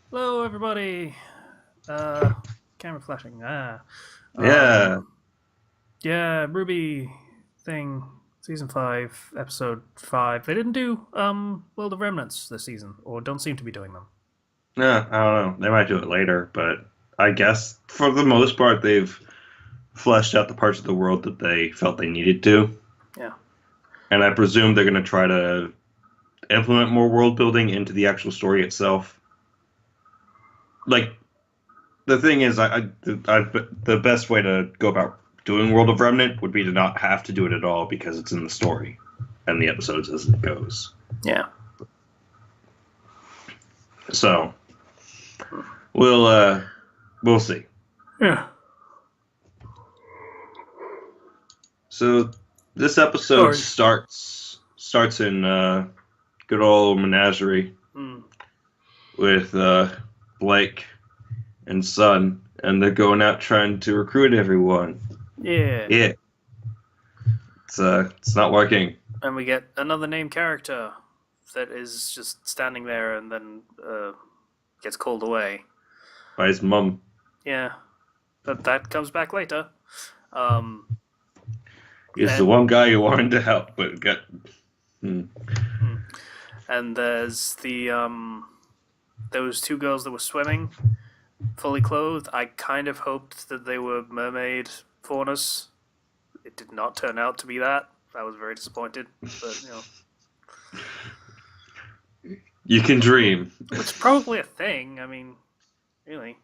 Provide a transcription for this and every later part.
Hello, everybody. Camera flashing. Yeah, Um, yeah, RWBY thing, season 5, episode 5. They didn't do World of Remnants this season, or don't seem to be doing them. yeah, I don't know. They might do it later, but I guess for the most part, they've fleshed out the parts of the world that they felt they needed to. Yeah, And I presume they're going to try to implement more world building into the actual story itself. Like, the thing is, the best way to go about doing World of Remnant would be to not have to do it at all because it's in the story and the episodes as it goes. yeah. So, we'll see. Yeah. So this episode Sorry. starts in good old menagerie Mm, with Blake and Son, and they're going out trying to recruit everyone. yeah. Yeah, it's not working. And we get another named character that is just standing there and then gets called away. By his mum. Yeah, but that comes back later. Um, He's the and one guy who wanted to help, but got. Hmm. mm, and there's the those two girls that were swimming fully clothed. I kind of hoped that they were mermaid faunas. It did not turn out to be that. I was very disappointed. But You can dream. it's probably a thing. I mean, really,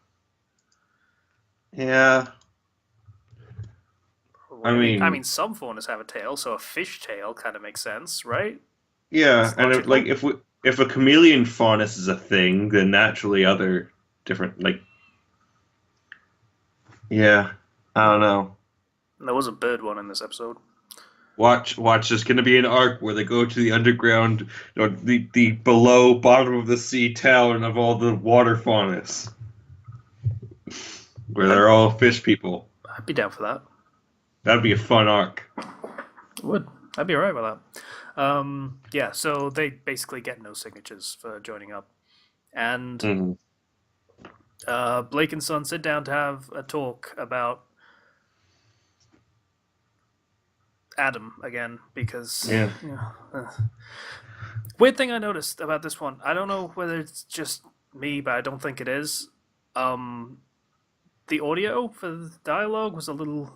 Yeah, I probably. I mean, mean, some faunas have a tail, so a fish tail kind of makes sense, right? yeah, It's and logical. if a chameleon faunus is a thing, then naturally other different yeah, I don't know. And there was a bird one in this episode. Watch. There's going to be an arc where they go to the underground, the below bottom of the sea town of all the water faunas, where I'd, they're all fish people. I'd be down for that. That'd be a fun arc. Would. I'd be alright with that. Yeah, so they basically get no signatures for joining up. And Mhm. Blake and Son sit down to have a talk about Adam again because Yeah. weird thing I noticed about this one. I don't know whether it's just me, but I don't think it is. Um, the audio for the dialogue was a little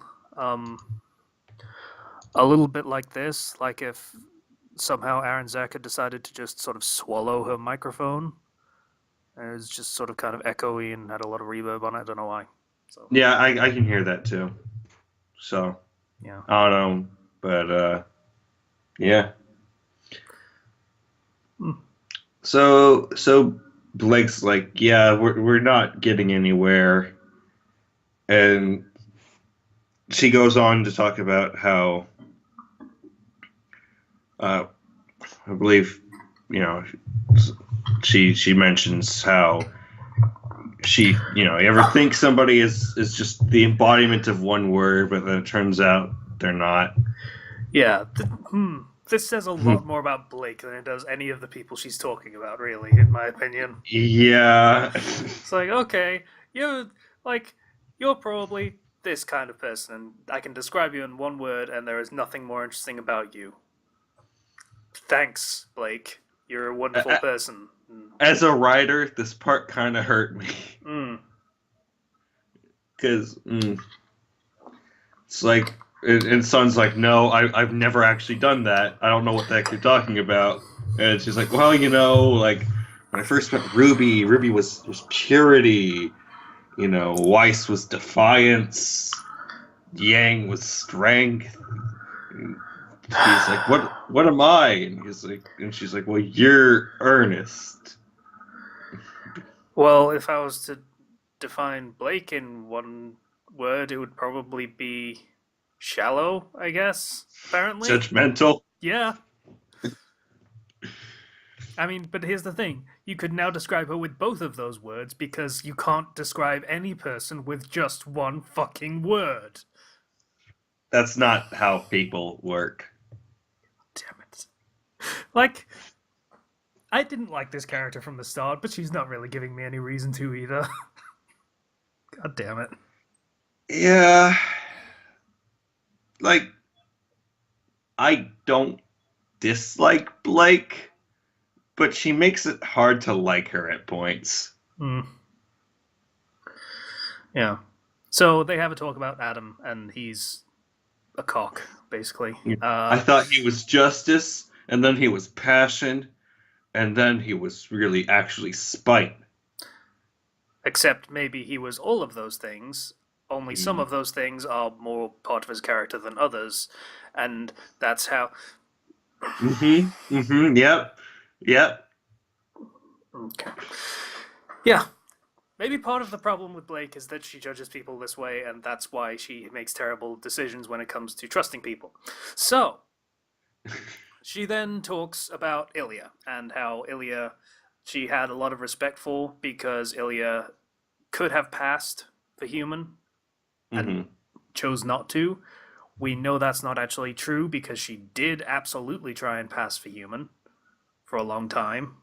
bit like this, like if somehow Aaron Zach had decided to just sort of swallow her microphone. And it was just sort of kind of echoey and had a lot of reverb on it. I don't know why. So Yeah, I can hear that too. So yeah. I don't know, but yeah. Hmm. So Blake's like, yeah, we're not getting anywhere, and she goes on to talk about how uh, I believe, you know, she mentions how you ever think somebody is just the embodiment of one word, but then it turns out they're not. Yeah. This says a lot more about Blake than it does any of the people she's talking about, really, in my opinion. Yeah. It's like, okay, you're like, you're probably this kind of person, and I can describe you in one word, and there is nothing more interesting about you. Thanks, Blake. You're a wonderful person. As a writer, this part kind of hurt me Mm. because it's like, and Son's like, no, I've never actually done that. I don't know what the heck you're talking about. And she's like, well, like when I first met Ruby was purity. Weiss was defiance. Yang was strength. And he's like, what am I? And she's like, well, you're earnest. Well, if I was to define Blake in one word, it would probably be shallow, I guess, apparently. Judgmental. Yeah. I mean, but here's the thing. You could now describe her with both of those words because you can't describe any person with just one fucking word. That's not how people work. Damn it. Like, I didn't like this character from the start, but she's not really giving me any reason to either. God damn it. Yeah, like I don't dislike Blake, but she makes it hard to like her at points. Hmm. Yeah. So they have a talk about Adam, and he's a cock, basically. I thought he was justice, and then he was passion, and then he was really actually spite. Except maybe he was all of those things, only some of those things are more part of his character than others, and that's how. Yep. Yep. Okay. Yeah. Maybe part of the problem with Blake is that she judges people this way, and that's why she makes terrible decisions when it comes to trusting people. So, she then talks about Ilya, and how Ilya she had a lot of respect for because Ilya could have passed for human and hmm chose not to. We know that's not actually true because she did absolutely try and pass for human for a long time.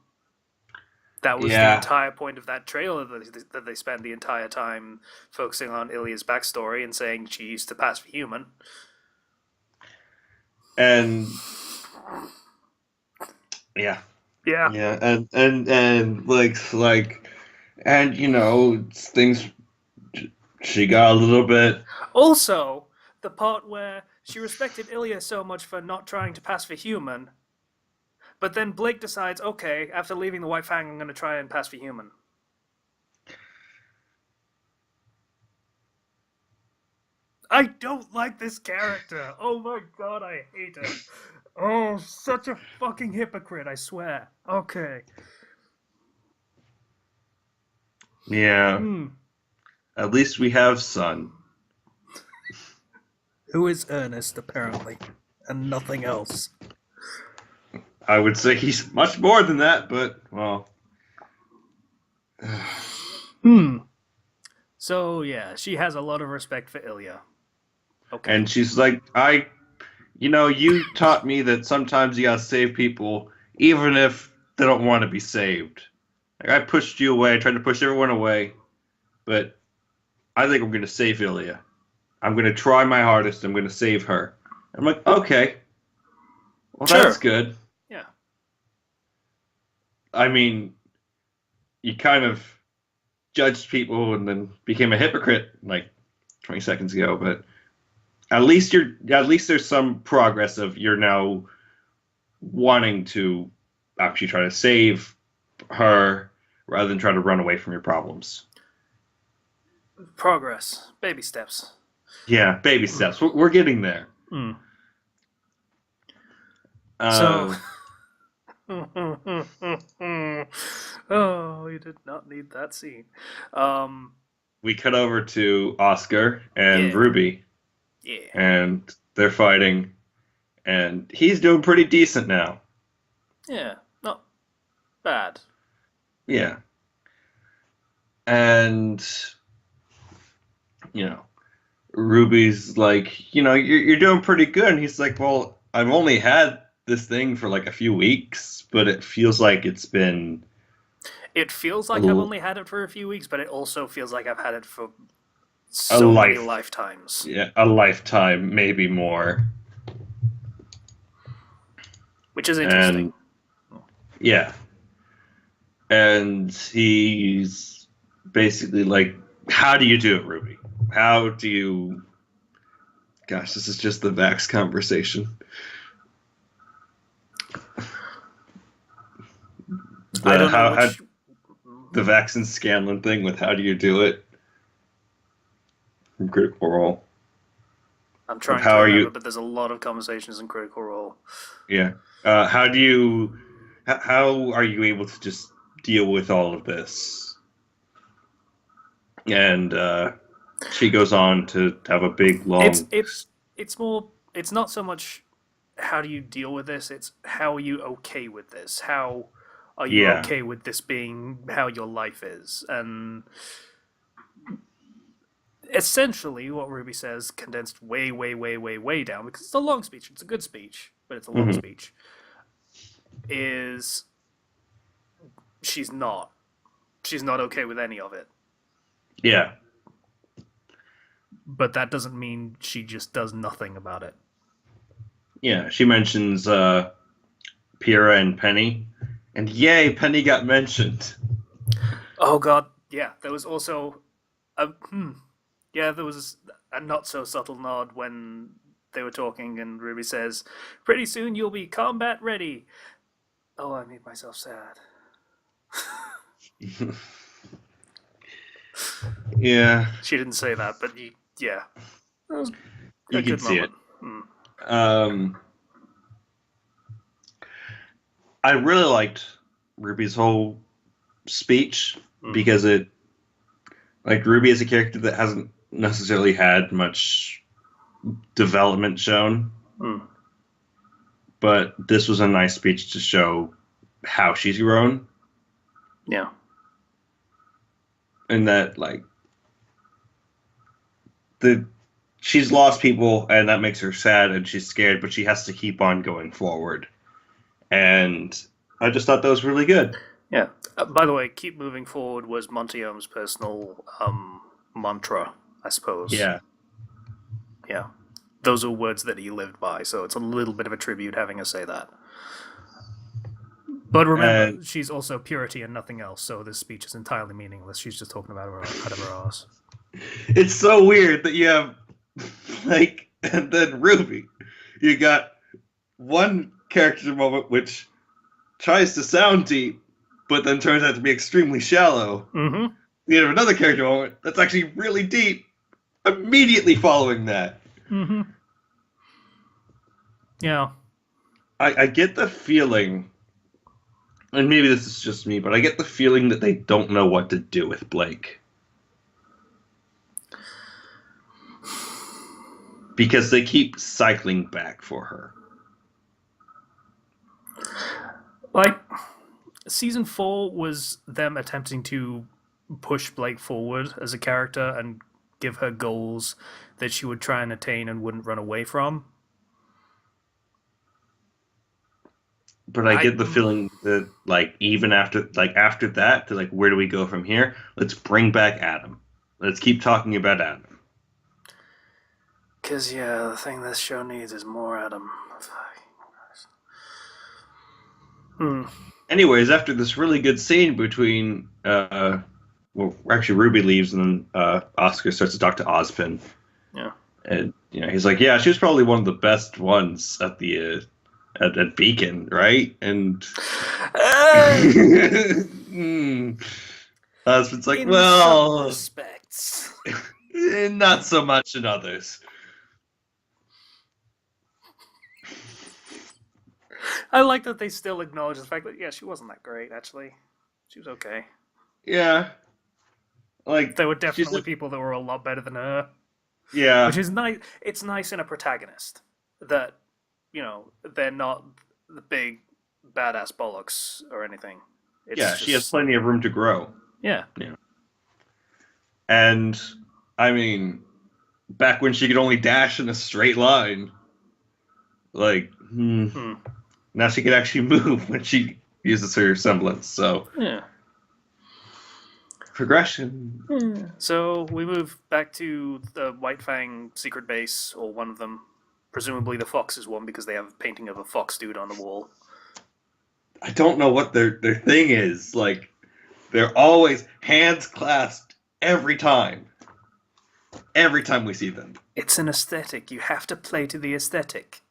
That was the Yeah. entire point of that trailer that they spent the entire time focusing on Ilya's backstory and saying she used to pass for human. And yeah. Yeah. Yeah. And like and things she got a little bit. Also, the part where she respected Ilya so much for not trying to pass for human, but then Blake decides, okay, after leaving the White Fang, I'm going to try and pass for human. I don't like this character. Oh my god, I hate her. Oh, such a fucking hypocrite, I swear. Okay. Yeah. Hmm. At least we have Sun. Who is Ernest, apparently, and nothing else. I would say he's much more than that, but well. Hmm. So yeah, she has a lot of respect for Ilya. Okay. And she's like, you taught me that sometimes you gotta save people, even if they don't want to be saved. Like, I pushed you away, I tried to push everyone away, but I think I'm gonna save Ilya. I'm gonna try my hardest. I'm gonna save her. I'm like, okay, well Sure. that's good. Yeah. I mean, you kind of judged people and then became a hypocrite like 20 seconds ago, but at least there's some progress of you're now wanting to actually try to save her rather than try to run away from your problems. Progress. Baby steps. Yeah, baby steps. We're getting there. Hmm. Uh, So. Oh, you did not need that scene. we cut over to Oscar and Yeah. Ruby, Yeah. and they're fighting, and he's doing pretty decent now. Yeah. Not bad. Yeah. And, Ruby's like, you're doing pretty good. And he's like, well, I've only had this thing for like a few weeks, but it feels like it's been It feels like a, I've only had it for a few weeks, but it also feels like I've had it for a so many life, lifetimes. yeah, a lifetime, maybe more. Which is interesting. And yeah. And he's basically like, how do you do it, Ruby? How do you... Gosh, this is just the Vax conversation. I don't know which... The Vax and Scanlan thing with how do you do it? From Critical Role. I'm trying how to are remember, you... but there's a lot of conversations in Critical Role. Yeah. How do you... How are you able to just deal with all of this? And she goes on to have a big, long... It's more... It's not so much how do you deal with this, it's how are you okay with this? How are you okay with this being how your life is? And essentially what Ruby says, condensed way, way, way, way, way down, because it's a long speech, it's a good speech, but it's a long speech, is she's not. She's not okay with any of it. Yeah. But that doesn't mean she just does nothing about it. Yeah, she mentions Pyrrha and Penny. And yay, Penny got mentioned. Oh god, yeah. There was also there was a not so subtle nod when they were talking, and Ruby says, "Pretty soon you'll be combat ready." Oh, I made myself sad. Yeah. She didn't say that, but yeah, that was a You good can see moment. it. I really liked Ruby's whole speech because it, like, Ruby is a character that hasn't necessarily had much development shown, but this was a nice speech to show how she's grown. Yeah. And that, like, she's lost people, and that makes her sad, and she's scared, but she has to keep on going forward. And I just thought that was really good. Yeah. By the way, keep moving forward was Montiom's personal mantra, I suppose. Yeah. Yeah. Those are words that he lived by, so it's a little bit of a tribute having her say that. But remember, she's also purity and nothing else, so this speech is entirely meaningless. She's just talking about her out of her ass. It's so weird that you have, like, and then Ruby. You got one character moment which tries to sound deep, but then turns out to be extremely shallow. Mm-hmm. You have another character moment that's actually really deep, immediately following that. Mm-hmm. Yeah. I get the feeling, and maybe this is just me, but I get the feeling that they don't know what to do with Blake. Because they keep cycling back for her. Like, season 4 was them attempting to push Blake forward as a character and give her goals that she would try and attain and wouldn't run away from. But I get the feeling that, like, even after that, to, like, where do we go from here? Let's bring back Adam. Let's keep talking about Adam. Because, yeah, the thing this show needs is more Adam. Anyways, after this really good scene between, well, actually Ruby leaves and then Oscar starts to talk to Ozpin. Yeah. And, you know, he's like, yeah, she was probably one of the best ones at the, at Beacon, right? And Ozpin's like, in well, some respects. not so much in others. I like that they still acknowledge the fact that, yeah, she wasn't that great, actually. She was okay. Yeah. Like, there were definitely people that were a lot better than her. Yeah. Which is nice. It's nice in a protagonist that, you know, they're not the big badass bollocks or anything. It's just, she has plenty of room to grow. Yeah. Yeah. And, I mean, back when she could only dash in a straight line, like, now she can actually move when she uses her semblance, so. Yeah. Progression. Yeah. So we move back to the White Fang secret base, or one of them. Presumably the Fox's one, because they have a painting of a fox dude on the wall. I don't know what their thing is. Like, they're always hands clasped every time. Every time we see them. It's an aesthetic. You have to play to the aesthetic.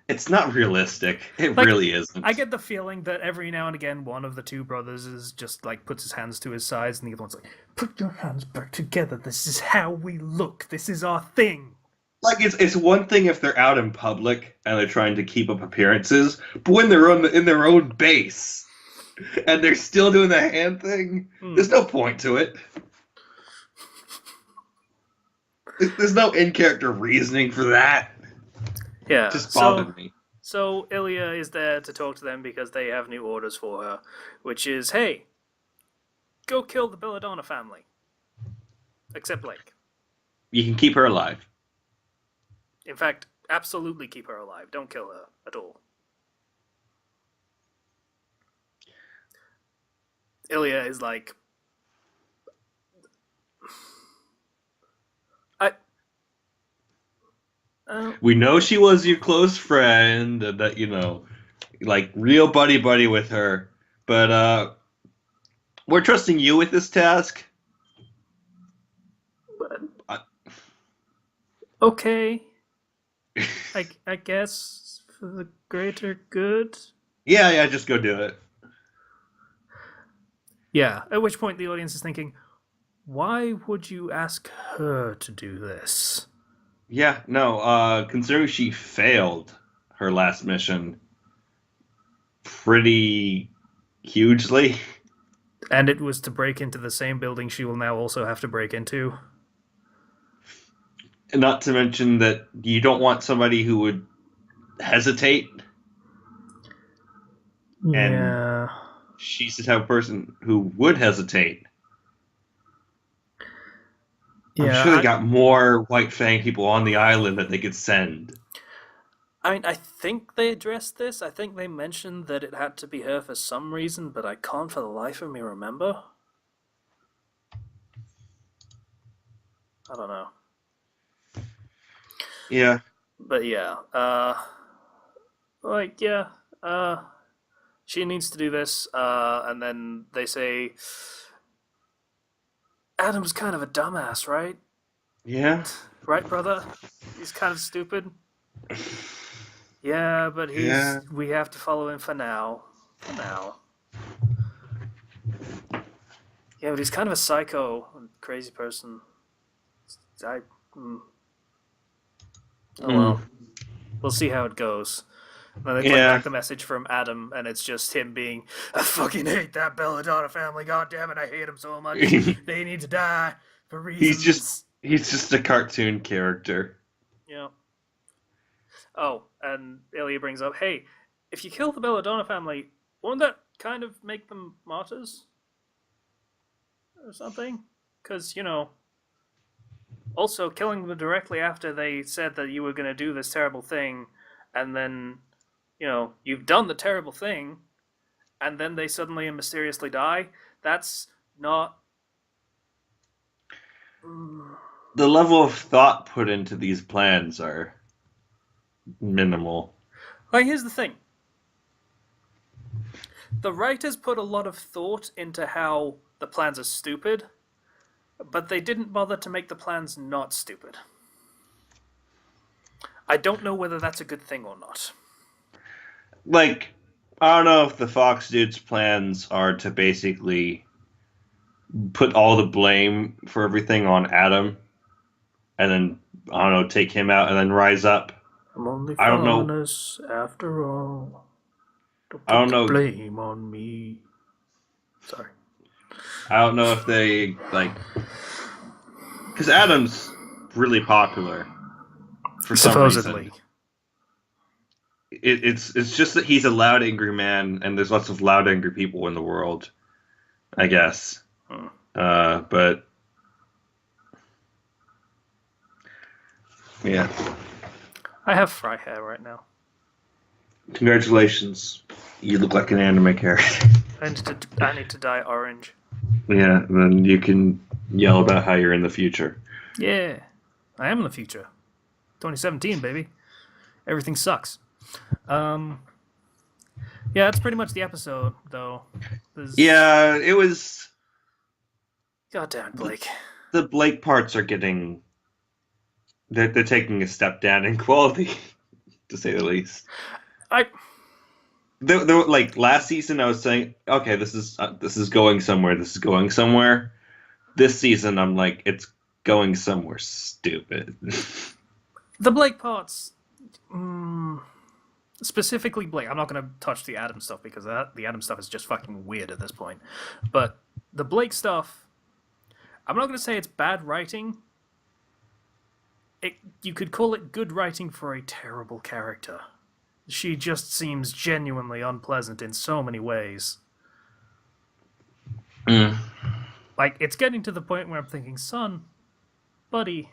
It's not realistic. It really isn't. I get the feeling that every now and again one of the two brothers is just like puts his hands to his sides and the other one's like, put your hands back together. This is how we look. This is our thing. Like, it's one thing if they're out in public and they're trying to keep up appearances, but when they're in their own base and they're still doing the hand thing, there's no point to it. There's no in-character reasoning for that. Yeah, it just bothered me. So Ilya is there to talk to them because they have new orders for her, which is, hey, go kill the Belladonna family. Except Blake. You can keep her alive. In fact, absolutely keep her alive. Don't kill her at all. Ilya is like, I. We know she was your close friend, and that like real buddy with her. But we're trusting you with this task. Okay. I guess for the greater good. Yeah, just go do it. Yeah. At which point the audience is thinking, why would you ask her to do this? Yeah, no. Considering she failed her last mission pretty hugely. And it was to break into the same building she will now also have to break into. Not to mention that you don't want somebody who would hesitate. And Yeah. she's the type of person who would hesitate. Yeah, I'm sure they got more White Fang people on the island that they could send. I mean, I think they addressed this. I think they mentioned that it had to be her for some reason, but I can't for the life of me remember. I don't know. Yeah. But yeah, she needs to do this, and then they say, Adam's kind of a dumbass, right? Yeah. Right, brother? He's kind of stupid. Yeah, but we have to follow him for now. For now. Yeah, but he's kind of a psycho, crazy person. Oh well. We'll see how it goes. And then they play back the message from Adam, and it's just him being, I fucking hate that Belladonna family, god damn it, I hate them so much. They need to die for reasons. He's just a cartoon character. Yeah. Oh, and Ilya brings up, hey, if you kill the Belladonna family, won't that kind of make them martyrs? Or something? Because, also killing them directly after they said that you were going to do this terrible thing, and then, you've done the terrible thing, and then they suddenly and mysteriously die, that's not... The level of thought put into these plans are minimal. Like, here's the thing. The writers put a lot of thought into how the plans are stupid, but they didn't bother to make the plans not stupid. I don't know whether that's a good thing or not. Like, I don't know if the Fox dude's plans are to basically put all the blame for everything on Adam, and then, I don't know, take him out and then rise up. I'm only I don't know. honest after all. I don't know. Blame on me. Sorry. I don't know if they, because Adam's really popular for some supposedly. reason. It's just that he's a loud, angry man, and there's lots of loud, angry people in the world, I guess. But yeah. I have fry hair right now. Congratulations. You look like an anime character. I need to dye orange. Yeah, then you can yell about how you're in the future. Yeah, I am in the future. 2017, baby. Everything sucks. Yeah, that's pretty much the episode, though. Yeah, it was... God damn it, Blake. The Blake parts are getting... They're taking a step down in quality, to say the least. Like last season, I was saying, okay, this is going somewhere. This is going somewhere. This season, I'm like, it's going somewhere stupid. The Blake parts, specifically Blake. I'm not going to touch the Adam stuff because the Adam stuff is just fucking weird at this point. But the Blake stuff, I'm not going to say it's bad writing. You could call it good writing for a terrible character. She just seems genuinely unpleasant in so many ways. Like, it's getting to the point where I'm thinking, son, buddy,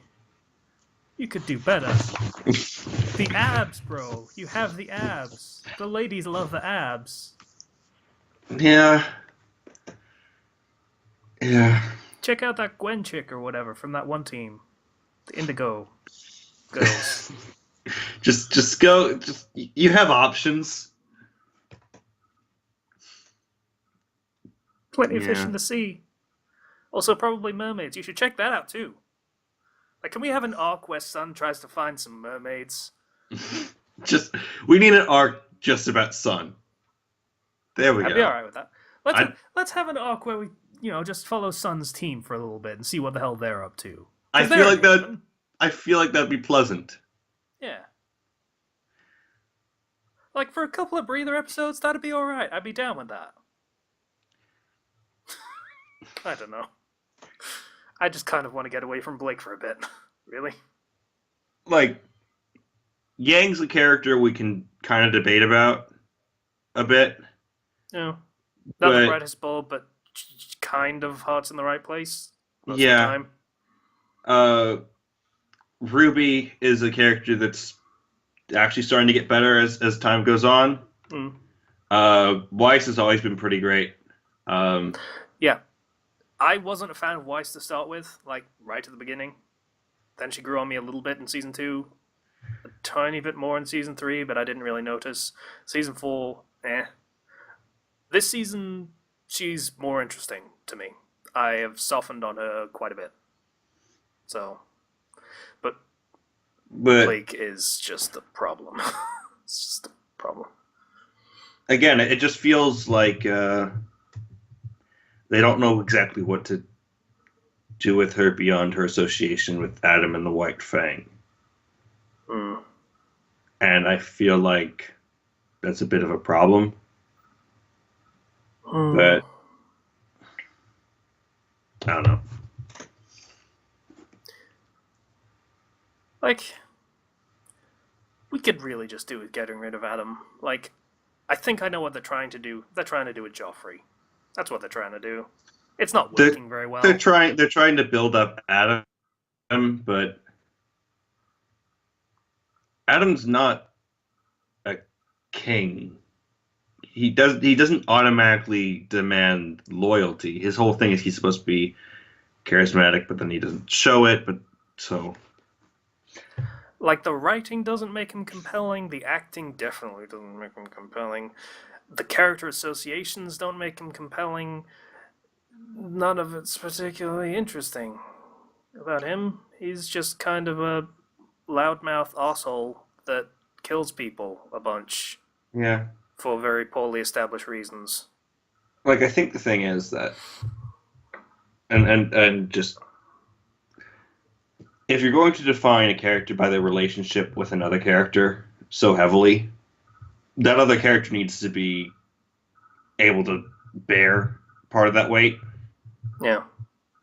you could do better. The abs, bro. You have the abs. The ladies love the abs. Yeah. Yeah. Check out that Gwen chick or whatever from that one team, the Indigo girls. just go. Just you have options. Plenty of fish Yeah. in the sea. Also, probably mermaids. You should check that out too. Like, can we have an arc where Sun tries to find some mermaids? Just we need an arc just about Sun. There we I'd be go. alright with that. I Let's have an arc where we just follow Sun's team for a little bit and see what the hell they're up to. I 'Cause feel they're like that. human. I feel like that'd be pleasant. Yeah. Like for a couple of breather episodes, that'd be alright. I'd be down with that. I don't know. I just kind of want to get away from Blake for a bit. Really? Like Yang's a character we can kind of debate about a bit, No. Not but the brightest bulb, but kind of heart's in the right place most of the yeah. time. Ruby is a character that's actually starting to get better as time goes on. Mm. Weiss has always been pretty great. Yeah. I wasn't a fan of Weiss to start with, like right at the beginning. Then she grew on me a little bit in season 2, a tiny bit more in season 3, but I didn't really notice. Season 4, eh. This season, she's more interesting to me. I have softened on her quite a bit. So, but But Blake is just the problem. It's just the problem. again, it just feels like they don't know exactly what to do with her beyond her association with Adam and the White Fang. Mm. And I feel like that's a bit of a problem. Mm. But I don't know. Like, we could really just do with getting rid of Adam. Like, I think I know what they're trying to do. They're trying to do with Joffrey. That's what they're trying to do. It's not working very well. They're trying to build up Adam, but Adam's not a king. He doesn't automatically demand loyalty. His whole thing is he's supposed to be charismatic, but then he doesn't show it. But so Like, the writing doesn't make him compelling. The acting definitely doesn't make him compelling. The character associations don't make him compelling. None of it's particularly interesting about him. He's just kind of a loudmouth asshole that kills people a bunch yeah, for very poorly established reasons. like I think the thing is that, and just if you're going to define a character by their relationship with another character so heavily, that other character needs to be able to bear part of that weight. Yeah.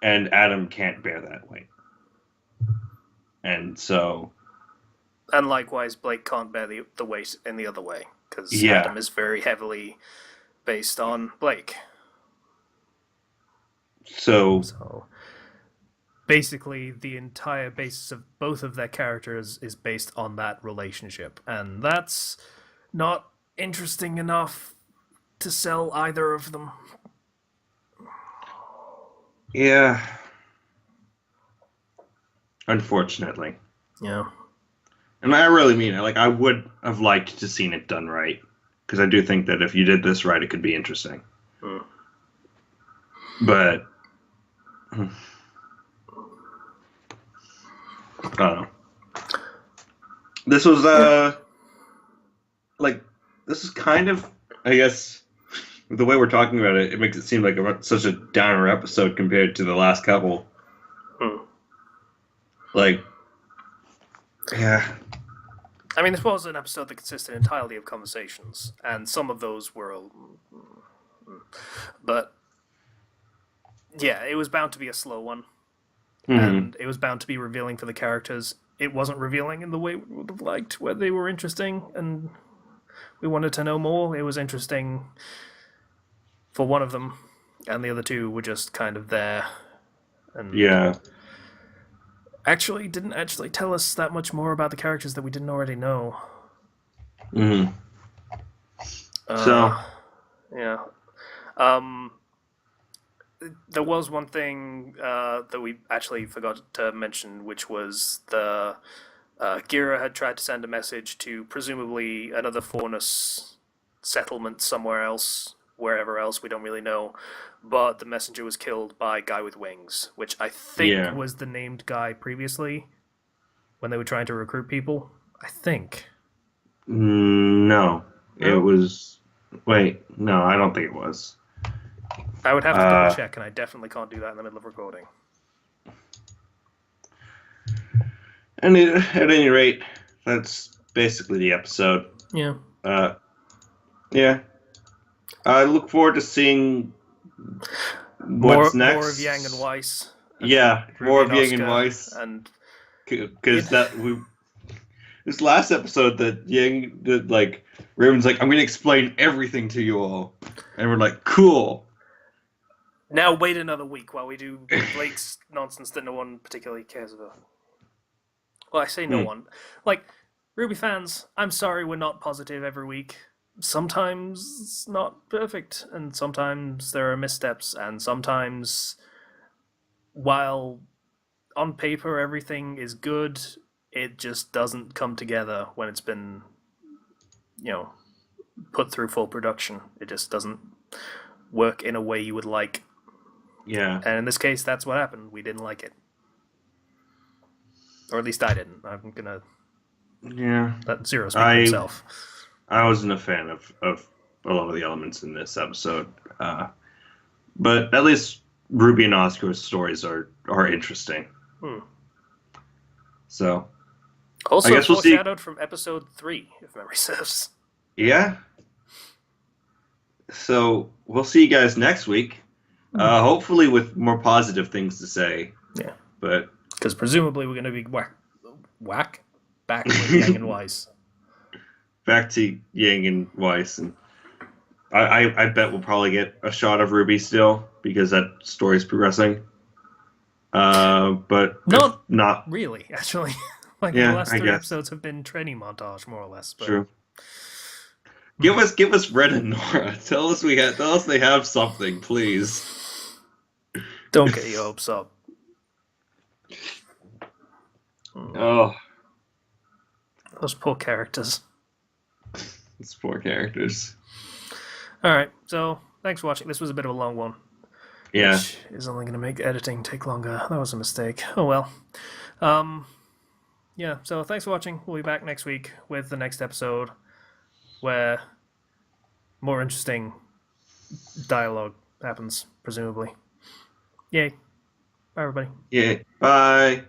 And Adam can't bear that weight. And so And likewise, Blake can't bear the weight in the other way, because yeah. Adam is very heavily based on Blake. So basically, the entire basis of both of their characters is based on that relationship, and that's not interesting enough to sell either of them. yeah. Unfortunately. Yeah. And I really mean it. Like I would have liked to seen it done right. Because I do think that if you did this right, it could be interesting. Mm. But I don't know. This was like this is kind of, I guess, the way we're talking about it, it makes it seem like such a downer episode compared to the last couple. Mm. Like, yeah. I mean, this was an episode that consisted entirely of conversations, and some of those were... But, yeah, it was bound to be a slow one, and it was bound to be revealing for the characters. It wasn't revealing in the way we would have liked, where they were interesting, and we wanted to know more. It was interesting for one of them, and the other two were just kind of there. And Yeah. didn't actually tell us that much more about the characters that we didn't already know. Mm-hmm. So Yeah. there was one thing that we actually forgot to mention, which was the Gira had tried to send a message to presumably another Faunus settlement somewhere else, wherever else, we don't really know. But the messenger was killed by Guy with Wings, which I think Yeah. was the named guy previously when they were trying to recruit people. I think. No, it No? was. Wait, no, I don't think it was. I would have to double check, and I definitely can't do that in the middle of recording. And at any rate, that's basically the episode. Yeah. Yeah. I look forward to seeing More what's next. More of Yang and Weiss. Yeah, more of Yang and Oscar, Weiss. And because this last episode that Yang did, like, Raven's like, I'm gonna explain everything to you all, and we're like, cool. Now wait another week while we do Blake's nonsense that no one particularly cares about. Well, I say no one. Like, RWBY fans, I'm sorry we're not positive every week. Sometimes it's not perfect, and sometimes there are missteps, and sometimes, while on paper everything is good, it just doesn't come together when it's been, put through full production. It just doesn't work in a way you would like. Yeah. And in this case, that's what happened. We didn't like it. Or at least I didn't. I'm gonna let Zero speak for himself. I wasn't a fan of a lot of the elements in this episode, but at least Ruby and Oscar's stories are interesting. So Also, I guess we'll foreshadowed from episode 3, if memory serves. Yeah. So we'll see you guys next week. Hopefully with more positive things to say. Yeah. But because presumably we're going to be back with Yang and Weiss. Back to Yang and Weiss, and I bet we'll probably get a shot of Ruby still because that story's progressing. But not really, actually. The last 3 episodes have been training montage, more or less. But... True. Give us Red and Nora. Tell us they have something, please. Don't get your hopes up. Oh, those poor characters. Those poor characters. All right, so thanks for watching. This was a bit of a long one. Yeah. Which is only going to make editing take longer. That was a mistake. Oh well. Yeah, so thanks for watching. We'll be back next week with the next episode where more interesting dialogue happens, presumably. Yay. Bye, everybody. Yeah. Bye.